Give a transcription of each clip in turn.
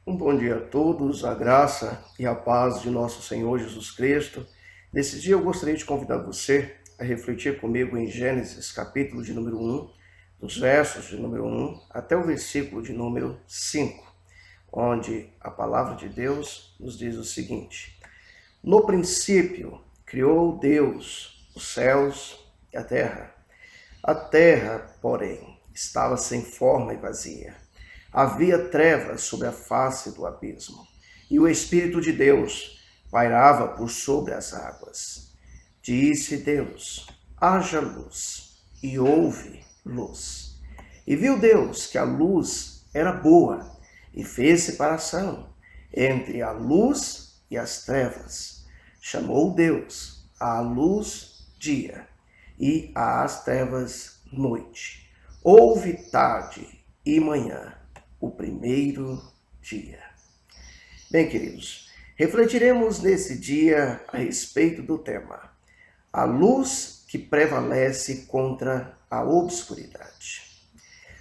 Um bom dia a todos, a graça e a paz de nosso Senhor Jesus Cristo. Nesse dia eu gostaria de convidar você a refletir comigo em Gênesis, capítulo de número 1, dos versos de número 1 até o versículo de número 5, onde a palavra de Deus nos diz o seguinte: No princípio criou Deus os céus e a terra. A terra, porém, estava sem forma e vazia. Havia trevas sobre a face do abismo, e o Espírito de Deus pairava por sobre as águas. Disse Deus: haja luz, e houve luz. E viu Deus que a luz era boa, e fez separação entre a luz e as trevas. Chamou Deus à luz dia, e às trevas noite. Houve tarde e manhã, o primeiro dia. Bem, queridos, refletiremos nesse dia a respeito do tema: a luz que prevalece contra a obscuridade.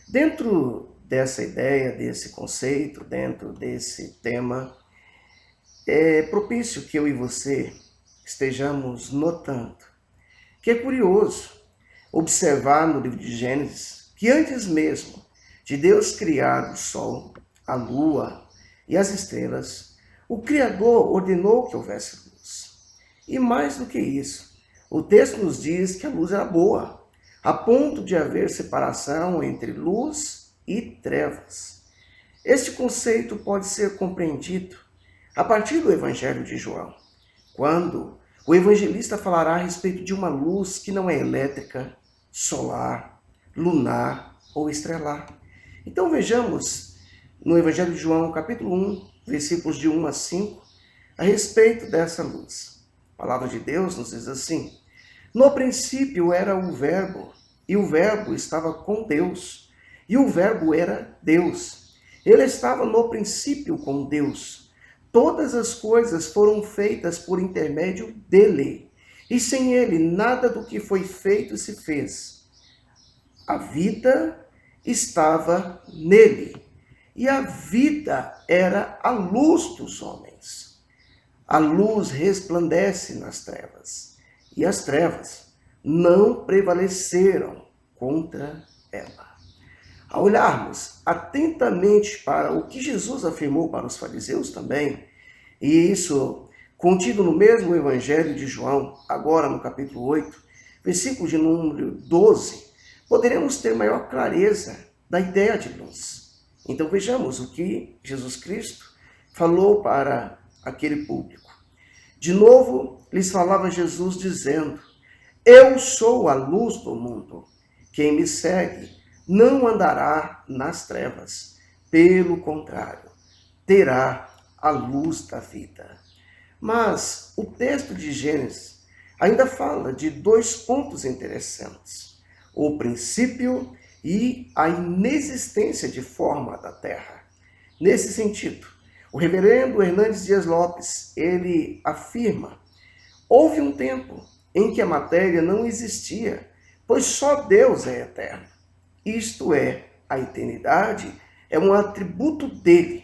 Dentro dessa ideia, desse conceito, dentro desse tema, é propício que eu e você estejamos notando que é curioso observar no livro de Gênesis que antes mesmo de Deus criar o sol, a lua e as estrelas, o Criador ordenou que houvesse luz. E mais do que isso, o texto nos diz que a luz era boa, a ponto de haver separação entre luz e trevas. Este conceito pode ser compreendido a partir do Evangelho de João, quando o evangelista falará a respeito de uma luz que não é elétrica, solar, lunar ou estrelar. Então vejamos no Evangelho de João, capítulo 1, versículos de 1 a 5, a respeito dessa luz. A palavra de Deus nos diz assim: No princípio era o Verbo, e o Verbo estava com Deus, e o Verbo era Deus. Ele estava no princípio com Deus. Todas as coisas foram feitas por intermédio dele, e sem ele nada do que foi feito se fez. A vida estava nele, e a vida era a luz dos homens. A luz resplandece nas trevas, e as trevas não prevaleceram contra ela. Ao olharmos atentamente para o que Jesus afirmou para os fariseus também, e isso contido no mesmo Evangelho de João, agora no capítulo 8, versículo de número 12, poderemos ter maior clareza da ideia de luz. Então vejamos o que Jesus Cristo falou para aquele público. De novo, lhes falava Jesus dizendo: Eu sou a luz do mundo. Quem me segue não andará nas trevas, pelo contrário, terá a luz da vida. Mas o texto de Gênesis ainda fala de dois pontos interessantes: o princípio e a inexistência de forma da terra. Nesse sentido, o reverendo Hernandes Dias Lopes, ele afirma: houve um tempo em que a matéria não existia, pois só Deus é eterno. Isto é, a eternidade é um atributo dele.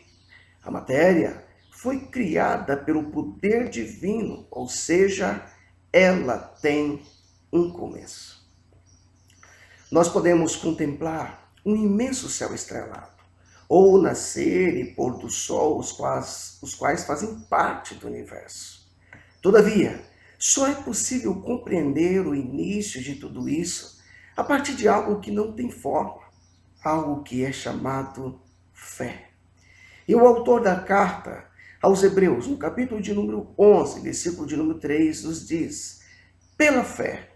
A matéria foi criada pelo poder divino, ou seja, ela tem um começo. Nós podemos contemplar um imenso céu estrelado, ou nascer e pôr do sol, os quais fazem parte do universo. Todavia, só é possível compreender o início de tudo isso a partir de algo que não tem forma, algo que é chamado fé. E o autor da carta aos Hebreus, no capítulo de número 11, versículo de número 3, nos diz: pela fé,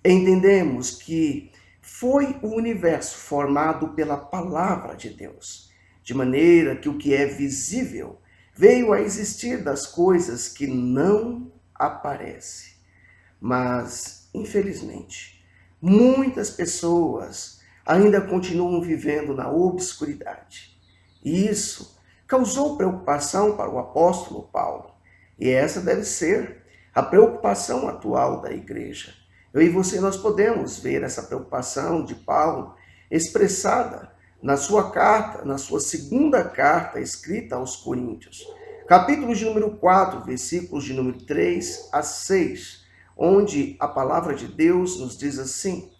entendemos que foi o universo formado pela palavra de Deus, de maneira que o que é visível veio a existir das coisas que não aparecem. Mas, infelizmente, muitas pessoas ainda continuam vivendo na obscuridade. E isso causou preocupação para o apóstolo Paulo. E essa deve ser a preocupação atual da igreja. Eu e você, nós podemos ver essa preocupação de Paulo expressada na sua carta, na sua segunda carta escrita aos Coríntios, capítulo de número 4, versículos de número 3 a 6, onde a palavra de Deus nos diz assim: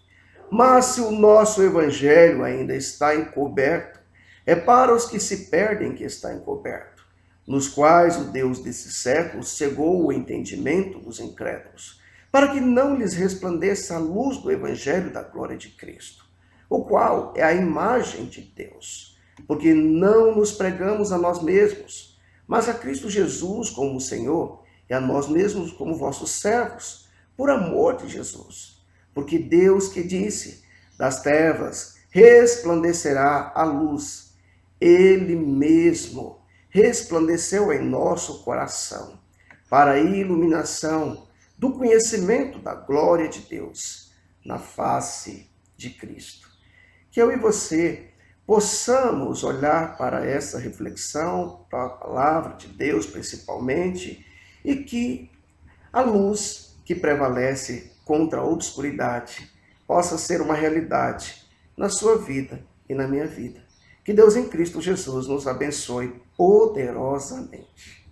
mas se o nosso evangelho ainda está encoberto, é para os que se perdem que está encoberto, nos quais o Deus desse século cegou o entendimento dos incrédulos, para que não lhes resplandeça a luz do evangelho da glória de Cristo, o qual é a imagem de Deus. Porque não nos pregamos a nós mesmos, mas a Cristo Jesus como Senhor, e a nós mesmos como vossos servos, por amor de Jesus. Porque Deus que disse, das trevas resplandecerá a luz, Ele mesmo resplandeceu em nosso coração, para a iluminação do conhecimento da glória de Deus, na face de Cristo. Que eu e você possamos olhar para essa reflexão, para a palavra de Deus principalmente, e que a luz que prevalece contra a obscuridade possa ser uma realidade na sua vida e na minha vida. Que Deus em Cristo Jesus nos abençoe poderosamente.